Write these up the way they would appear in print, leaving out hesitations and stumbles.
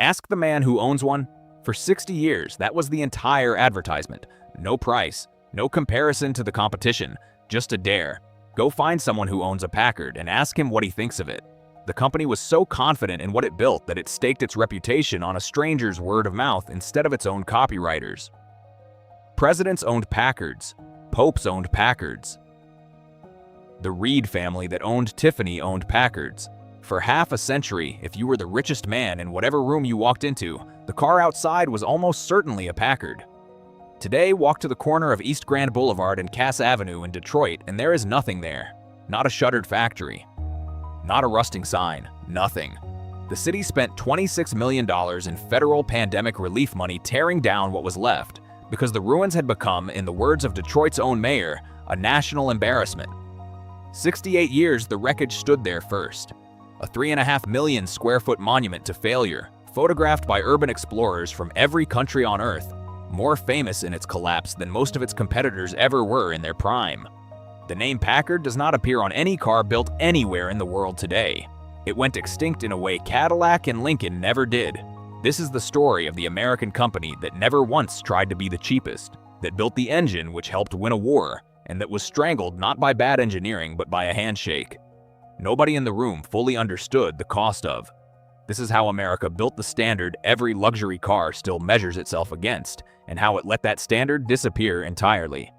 Ask the man who owns one. For 60 years, that was the entire advertisement. No price, no comparison to the competition, just a dare. Go find someone who owns a Packard and ask him what he thinks of it. The company was so confident in what it built that it staked its reputation on a stranger's word of mouth instead of its own copywriters. Presidents owned Packards. Popes owned Packards. The Reed family that owned Tiffany owned Packards. For half a century, if you were the richest man in whatever room you walked into, the car outside was almost certainly a Packard. Today, walk to the corner of East Grand Boulevard and Cass Avenue in Detroit, and there is nothing there. Not a shuttered factory. Not a rusting sign. Nothing. The city spent $26 million in federal pandemic relief money tearing down what was left, because the ruins had become, in the words of Detroit's own mayor, a national embarrassment. 68 years the wreckage stood there first. A 3.5 million square foot monument to failure, photographed by urban explorers from every country on Earth, more famous in its collapse than most of its competitors ever were in their prime. The name Packard does not appear on any car built anywhere in the world today. It went extinct in a way Cadillac and Lincoln never did. This is the story of the American company that never once tried to be the cheapest, that built the engine which helped win a war, and that was strangled not by bad engineering but by a handshake. Nobody in the room fully understood the cost of. This is how America built the standard every luxury car still measures itself against, and how it let that standard disappear entirely.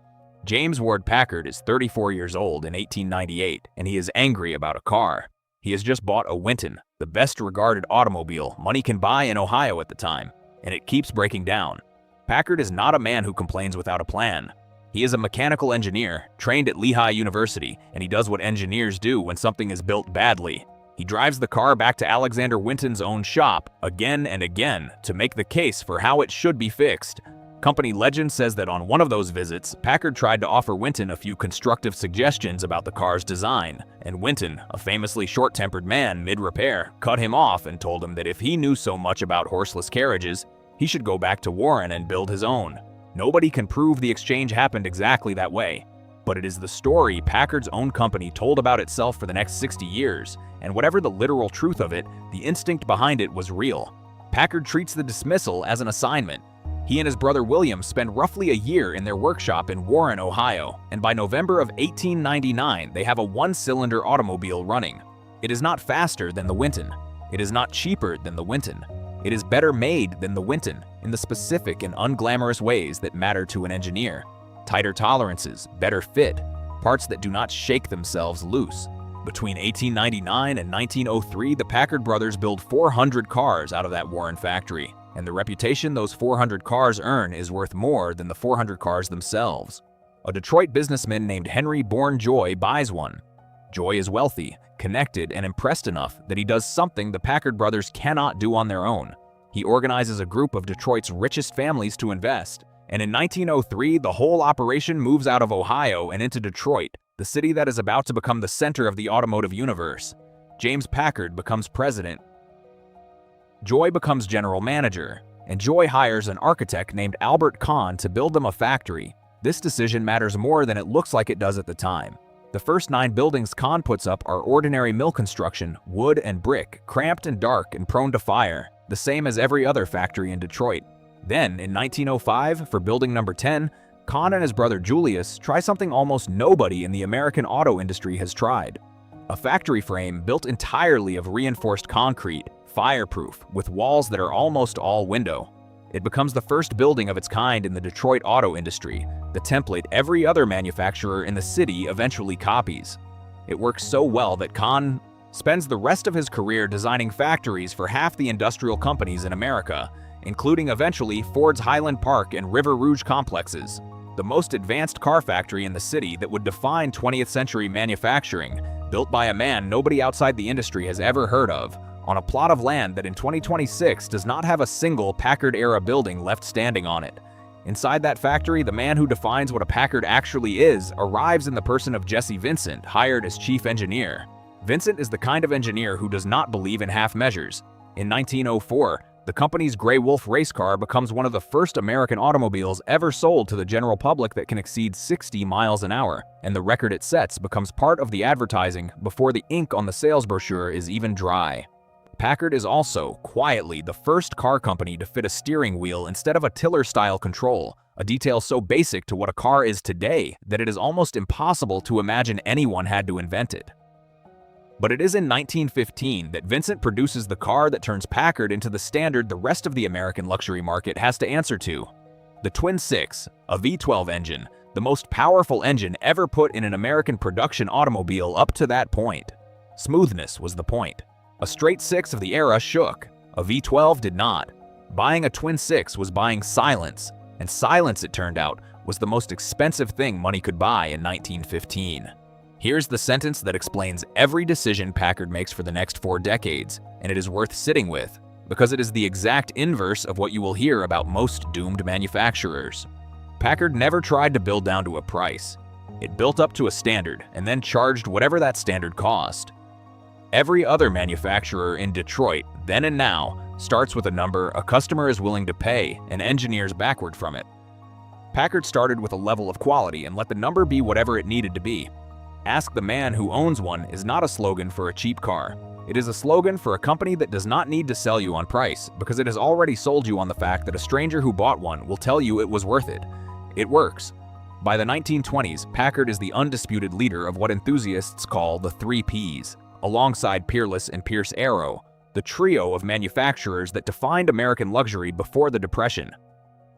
James Ward Packard is 34 years old in 1898, and he is angry about a car. He has just bought a Winton, the best-regarded automobile money can buy in Ohio at the time, and it keeps breaking down. Packard is not a man who complains without a plan. He is a mechanical engineer, trained at Lehigh University, and he does what engineers do when something is built badly. He drives the car back to Alexander Winton's own shop again and again to make the case for how it should be fixed. Company legend says that on one of those visits, Packard tried to offer Winton a few constructive suggestions about the car's design, and Winton, a famously short-tempered man mid-repair, cut him off and told him that if he knew so much about horseless carriages, he should go back to Warren and build his own. Nobody can prove the exchange happened exactly that way, but it is the story Packard's own company told about itself for the next 60 years, and whatever the literal truth of it, the instinct behind it was real. Packard treats the dismissal as an assignment. He and his brother William spend roughly a year in their workshop in Warren, Ohio, and by November of 1899, they have a one-cylinder automobile running. It is not faster than the Winton. It is not cheaper than the Winton. It is better made than the Winton in the specific and unglamorous ways that matter to an engineer. Tighter tolerances, better fit, parts that do not shake themselves loose. Between 1899 and 1903, the Packard brothers build 400 cars out of that Warren factory, and the reputation those 400 cars earn is worth more than the 400 cars themselves. A Detroit businessman named Henry Bourne Joy buys one. Joy is wealthy, connected, and impressed enough that he does something the Packard brothers cannot do on their own. He organizes a group of Detroit's richest families to invest, and in 1903, the whole operation moves out of Ohio and into Detroit, the city that is about to become the center of the automotive universe. James Packard becomes president. Joy becomes general manager, and Joy hires an architect named Albert Kahn to build them a factory. This decision matters more than it looks like it does at the time. The first 9 buildings Kahn puts up are ordinary mill construction, wood and brick, cramped and dark and prone to fire, the same as every other factory in Detroit. Then, in 1905, for building number 10, Kahn and his brother Julius try something almost nobody in the American auto industry has tried. A factory frame built entirely of reinforced concrete, fireproof, with walls that are almost all window. It becomes the first building of its kind in the Detroit auto industry, the template every other manufacturer in the city eventually copies. It works so well that Kahn spends the rest of his career designing factories for half the industrial companies in America, including eventually Ford's Highland Park and River Rouge complexes, the most advanced car factory in the city that would define 20th century manufacturing, built by a man nobody outside the industry has ever heard of, on a plot of land that in 2026 does not have a single Packard-era building left standing on it. Inside that factory, the man who defines what a Packard actually is arrives in the person of Jesse Vincent, hired as chief engineer. Vincent is the kind of engineer who does not believe in half measures. In 1904, the company's Grey Wolf race car becomes one of the first American automobiles ever sold to the general public that can exceed 60 miles an hour, and the record it sets becomes part of the advertising before the ink on the sales brochure is even dry. Packard is also, quietly, the first car company to fit a steering wheel instead of a tiller-style control, a detail so basic to what a car is today that it is almost impossible to imagine anyone had to invent it. But it is in 1915 that Vincent produces the car that turns Packard into the standard the rest of the American luxury market has to answer to. The Twin Six, a V12 engine, the most powerful engine ever put in an American production automobile up to that point. Smoothness was the point. A straight six of the era shook. A V12 did not. Buying a Twin Six was buying silence, and silence, it turned out, was the most expensive thing money could buy in 1915. Here's the sentence that explains every decision Packard makes for the next 4 decades, and it is worth sitting with, because it is the exact inverse of what you will hear about most doomed manufacturers. Packard never tried to build down to a price. It built up to a standard and then charged whatever that standard cost. Every other manufacturer in Detroit, then and now, starts with a number a customer is willing to pay and engineers backward from it. Packard started with a level of quality and let the number be whatever it needed to be. "Ask the man who owns one" is not a slogan for a cheap car. It is a slogan for a company that does not need to sell you on price, because it has already sold you on the fact that a stranger who bought one will tell you it was worth it. It works. By the 1920s, Packard is the undisputed leader of what enthusiasts call the 3 Ps, alongside Peerless and Pierce Arrow, the trio of manufacturers that defined American luxury before the Depression.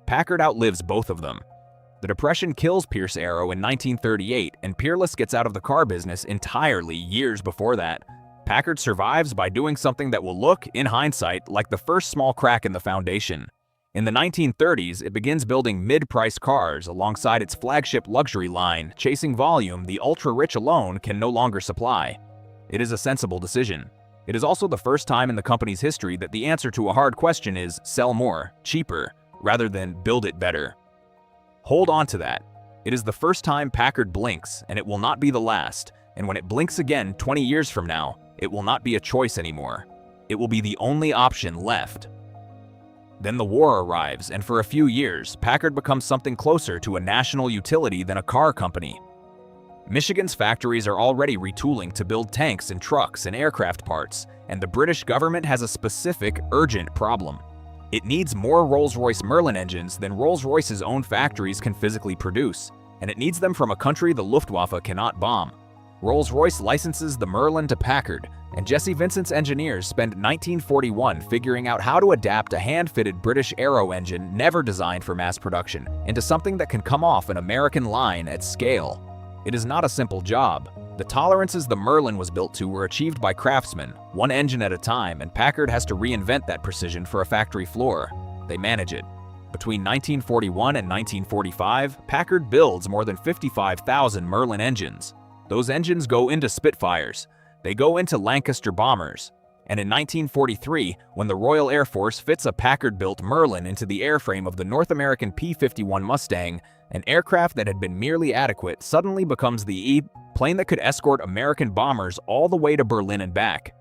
Packard outlives both of them. The Depression kills Pierce Arrow in 1938, and Peerless gets out of the car business entirely years before that. Packard survives by doing something that will look, in hindsight, like the first small crack in the foundation. In the 1930s, it begins building mid-price cars alongside its flagship luxury line, chasing volume the ultra-rich alone can no longer supply. It is a sensible decision. It is also the first time in the company's history that the answer to a hard question is sell more, cheaper, rather than build it better. Hold on to that. It is the first time Packard blinks, and it will not be the last. And when it blinks again 20 years from now, it will not be a choice anymore. It will be the only option left. Then the war arrives, and for a few years, Packard becomes something closer to a national utility than a car company. Michigan's factories are already retooling to build tanks and trucks and aircraft parts, and the British government has a specific, urgent problem. It needs more Rolls-Royce Merlin engines than Rolls-Royce's own factories can physically produce, and it needs them from a country the Luftwaffe cannot bomb. Rolls-Royce licenses the Merlin to Packard, and Jesse Vincent's engineers spend 1941 figuring out how to adapt a hand-fitted British Aero engine never designed for mass production into something that can come off an American line at scale. It is not a simple job. The tolerances the Merlin was built to were achieved by craftsmen, one engine at a time, and Packard has to reinvent that precision for a factory floor. They manage it. Between 1941 and 1945, Packard builds more than 55,000 Merlin engines. Those engines go into Spitfires. They go into Lancaster bombers. And in 1943, when the Royal Air Force fits a Packard-built Merlin into the airframe of the North American P-51 Mustang, an aircraft that had been merely adequate suddenly becomes the plane that could escort American bombers all the way to Berlin and back.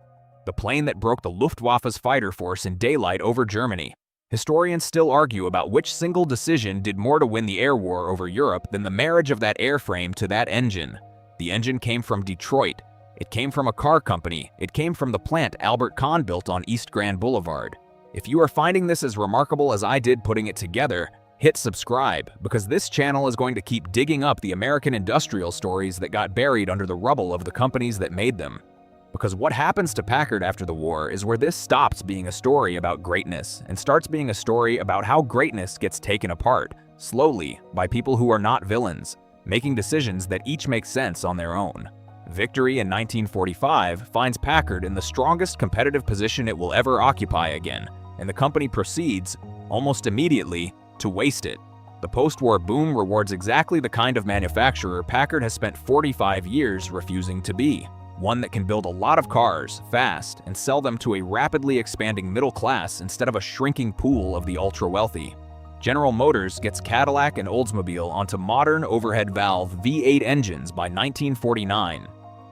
The plane that broke the Luftwaffe's fighter force in daylight over Germany. Historians still argue about which single decision did more to win the air war over Europe than the marriage of that airframe to that engine. The engine came from Detroit. It came from a car company. It came from the plant Albert Kahn built on East Grand Boulevard. If you are finding this as remarkable as I did putting it together, hit subscribe, because this channel is going to keep digging up the American industrial stories that got buried under the rubble of the companies that made them. Because what happens to Packard after the war is where this stops being a story about greatness and starts being a story about how greatness gets taken apart, slowly, by people who are not villains, making decisions that each make sense on their own. Victory in 1945 finds Packard in the strongest competitive position it will ever occupy again, and the company proceeds, almost immediately, to waste it. The post-war boom rewards exactly the kind of manufacturer Packard has spent 45 years refusing to be. One that can build a lot of cars, fast, and sell them to a rapidly expanding middle class instead of a shrinking pool of the ultra-wealthy. General Motors gets Cadillac and Oldsmobile onto modern overhead valve V8 engines by 1949.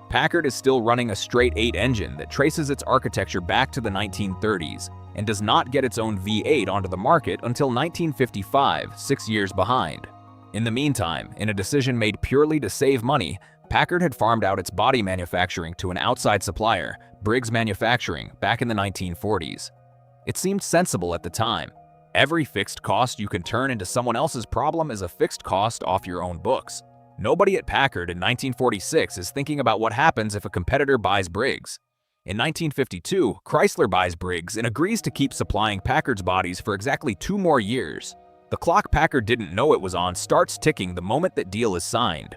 Packard is still running a straight 8 engine that traces its architecture back to the 1930s and does not get its own V8 onto the market until 1955, 6 years behind. In the meantime, in a decision made purely to save money, Packard had farmed out its body manufacturing to an outside supplier, Briggs Manufacturing, back in the 1940s. It seemed sensible at the time. Every fixed cost you can turn into someone else's problem is a fixed cost off your own books. Nobody at Packard in 1946 is thinking about what happens if a competitor buys Briggs. In 1952, Chrysler buys Briggs and agrees to keep supplying Packard's bodies for exactly 2 more years. The clock Packard didn't know it was on starts ticking the moment that deal is signed.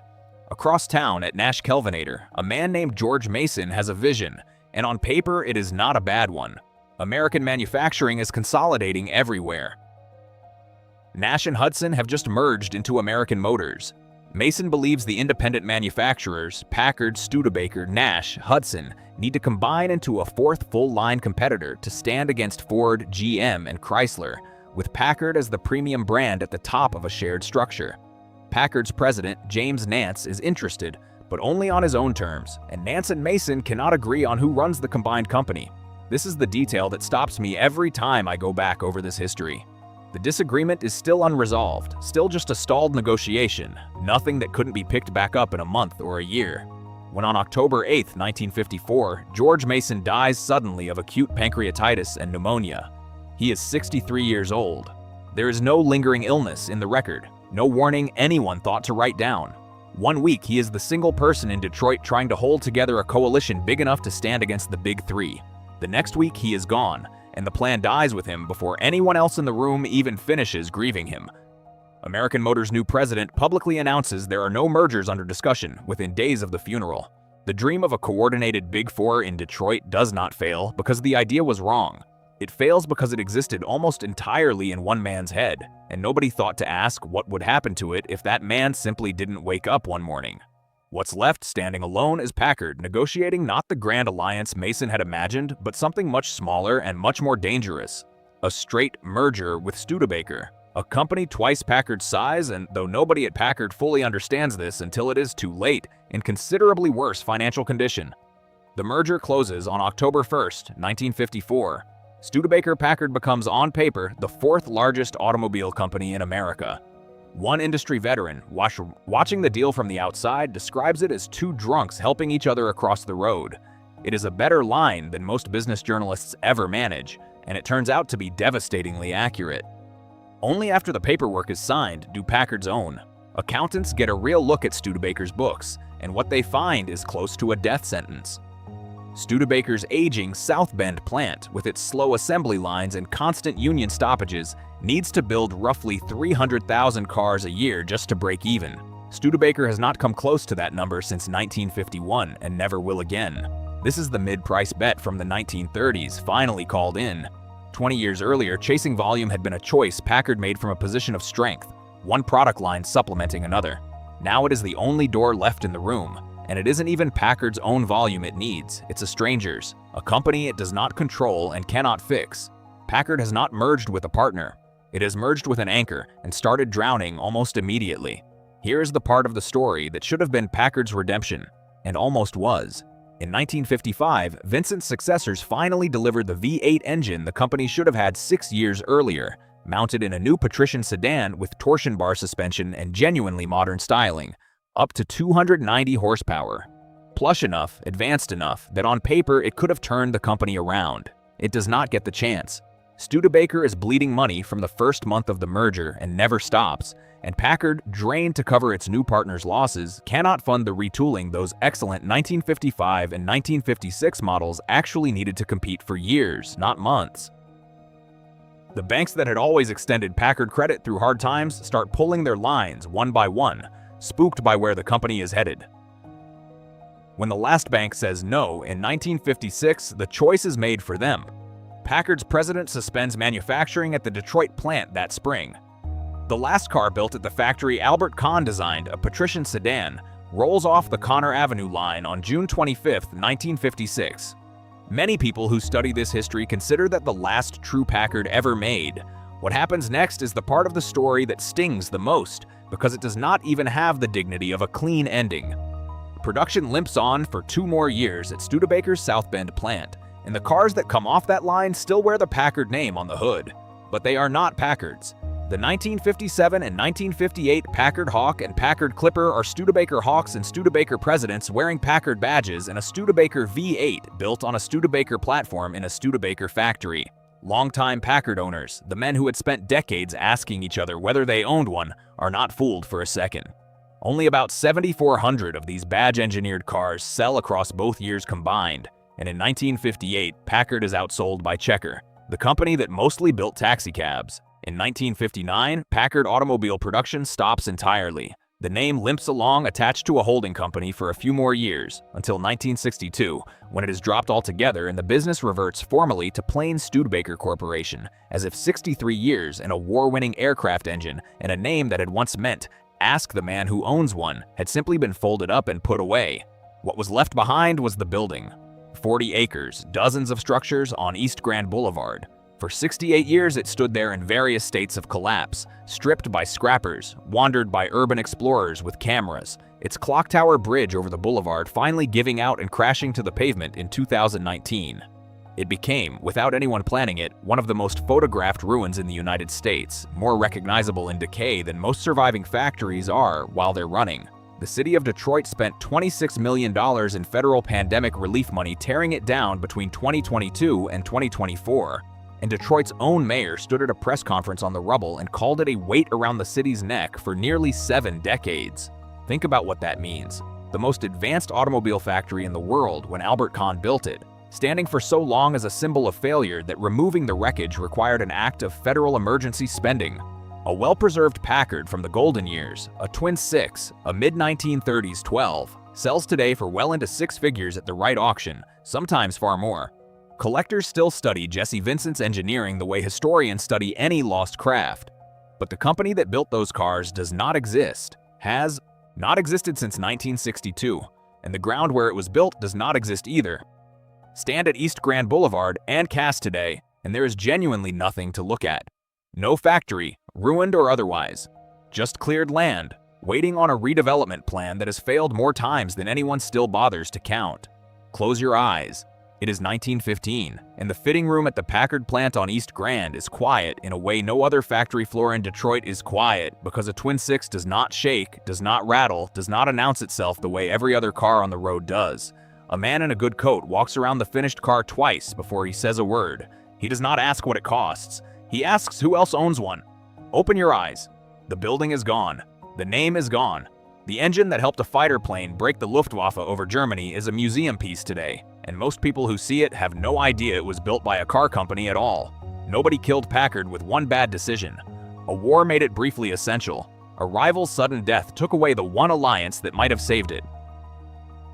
Across town at Nash Kelvinator, a man named George Mason has a vision, and on paper it is not a bad one. American manufacturing is consolidating everywhere. Nash and Hudson have just merged into American Motors. Mason believes the independent manufacturers, Packard, Studebaker, Nash, Hudson, need to combine into a 4th full-line competitor to stand against Ford, GM, and Chrysler, with Packard as the premium brand at the top of a shared structure. Packard's president, James Nance, is interested, but only on his own terms, and Nance and Mason cannot agree on who runs the combined company. This is the detail that stops me every time I go back over this history. The disagreement is still unresolved, still just a stalled negotiation, nothing that couldn't be picked back up in a month or a year. When on October 8, 1954, George Mason dies suddenly of acute pancreatitis and pneumonia. He is 63 years old. There is no lingering illness in the record, no warning anyone thought to write down. 1 week he is the single person in Detroit trying to hold together a coalition big enough to stand against the Big Three. The next week he is gone, and the plan dies with him before anyone else in the room even finishes grieving him. American Motors' new president publicly announces there are no mergers under discussion within days of the funeral. The dream of a coordinated Big Four in Detroit does not fail because the idea was wrong. It fails because it existed almost entirely in one man's head, and nobody thought to ask what would happen to it if that man simply didn't wake up one morning. What's left standing alone is Packard, negotiating not the grand alliance Mason had imagined, but something much smaller and much more dangerous. A straight merger with Studebaker, a company twice Packard's size, and though nobody at Packard fully understands this until it is too late, in considerably worse financial condition. The merger closes on October 1st, 1954. Studebaker Packard becomes on paper the 4th largest automobile company in America. One industry veteran, watching the deal from the outside, describes it as 2 drunks helping each other across the road. It is a better line than most business journalists ever manage, and it turns out to be devastatingly accurate. Only after the paperwork is signed do Packards own. Accountants get a real look at Studebaker's books, and what they find is close to a death sentence. Studebaker's aging South Bend plant, with its slow assembly lines and constant union stoppages, needs to build roughly 300,000 cars a year just to break even. Studebaker has not come close to that number since 1951 and never will again. This is the mid-price bet from the 1930s finally called in. 20 years earlier, chasing volume had been a choice Packard made from a position of strength, one product line supplementing another. Now it is the only door left in the room. And it isn't even Packard's own volume it needs, it's a stranger's, a company it does not control and cannot fix. Packard has not merged with a partner. It has merged with an anchor and started drowning almost immediately. Here is the part of the story that should have been Packard's redemption, and almost was. In 1955, Vincent's successors finally delivered the V8 engine the company should have had 6 years earlier, mounted in a new patrician sedan with torsion bar suspension and genuinely modern styling. Up to 290 horsepower. Plush enough, advanced enough, that on paper it could have turned the company around. It does not get the chance. Studebaker is bleeding money from the first month of the merger and never stops, and Packard, drained to cover its new partner's losses, cannot fund the retooling those excellent 1955 and 1956 models actually needed to compete for years, not months. The banks that had always extended Packard credit through hard times start pulling their lines one by one, spooked by where the company is headed. When the last bank says no in 1956, the choice is made for them. Packard's president suspends manufacturing at the Detroit plant that spring. The last car built at the factory Albert Kahn designed, a patrician sedan, rolls off the Connor Avenue line on June 25, 1956. Many people who study this history consider that the last true Packard ever made. What happens next is the part of the story that stings the most, because it does not even have the dignity of a clean ending. Production limps on for 2 more years at Studebaker's South Bend plant, and the cars that come off that line still wear the Packard name on the hood. But they are not Packards. The 1957 and 1958 Packard Hawk and Packard Clipper are Studebaker Hawks and Studebaker presidents wearing Packard badges in a Studebaker V8 built on a Studebaker platform in a Studebaker factory. Longtime Packard owners, the men who had spent decades asking each other whether they owned one, are not fooled for a second. Only about 7,400 of these badge-engineered cars sell across both years combined, and in 1958, Packard is outsold by Checker, the company that mostly built taxicabs. In 1959, Packard automobile production stops entirely. The name limps along attached to a holding company for a few more years, until 1962, when it is dropped altogether and the business reverts formally to plain Studebaker Corporation, as if 63 years and a war-winning aircraft engine and a name that had once meant, "Ask the man who owns one," had simply been folded up and put away. What was left behind was the building. 40 acres, dozens of structures on East Grand Boulevard. For 68 years, it stood there in various states of collapse, stripped by scrappers, wandered by urban explorers with cameras, its clock tower bridge over the boulevard finally giving out and crashing to the pavement in 2019. It became, without anyone planning it, one of the most photographed ruins in the United States, more recognizable in decay than most surviving factories are while they're running. The city of Detroit spent $26 million in federal pandemic relief money tearing it down between 2022 and 2024. And Detroit's own mayor stood at a press conference on the rubble and called it a weight around the city's neck for nearly 7 decades. Think about what that means. The most advanced automobile factory in the world when Albert Kahn built it, standing for so long as a symbol of failure that removing the wreckage required an act of federal emergency spending. A well-preserved Packard from the golden years, a Twin Six, a mid-1930s 12, sells today for well into 6 figures at the right auction, sometimes far more. Collectors still study Jesse Vincent's engineering the way historians study any lost craft. But the company that built those cars does not exist, has not existed since 1962, and the ground where it was built does not exist either. Stand at East Grand Boulevard and Cass today, and there is genuinely nothing to look at. No factory, ruined or otherwise. Just cleared land, waiting on a redevelopment plan that has failed more times than anyone still bothers to count. Close your eyes. It is 1915, and the fitting room at the Packard plant on East Grand is quiet in a way no other factory floor in Detroit is quiet, because a Twin Six does not shake, does not rattle, does not announce itself the way every other car on the road does. A man in a good coat walks around the finished car twice before he says a word. He does not ask what it costs. He asks who else owns one. Open your eyes. The building is gone. The name is gone. The engine that helped a fighter plane break the Luftwaffe over Germany is a museum piece today, and most people who see it have no idea it was built by a car company at all. Nobody killed Packard with one bad decision. A war made it briefly essential. A rival's sudden death took away the one alliance that might have saved it.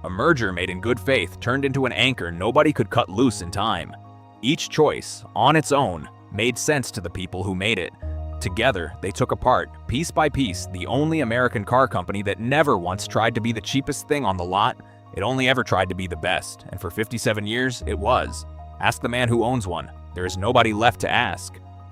A merger made in good faith turned into an anchor nobody could cut loose in time. Each choice, on its own, made sense to the people who made it. Together, they took apart, piece by piece, the only American car company that never once tried to be the cheapest thing on the lot. It only ever tried to be the best, and for 57 years, it was. Ask the man who owns one. There is nobody left to ask.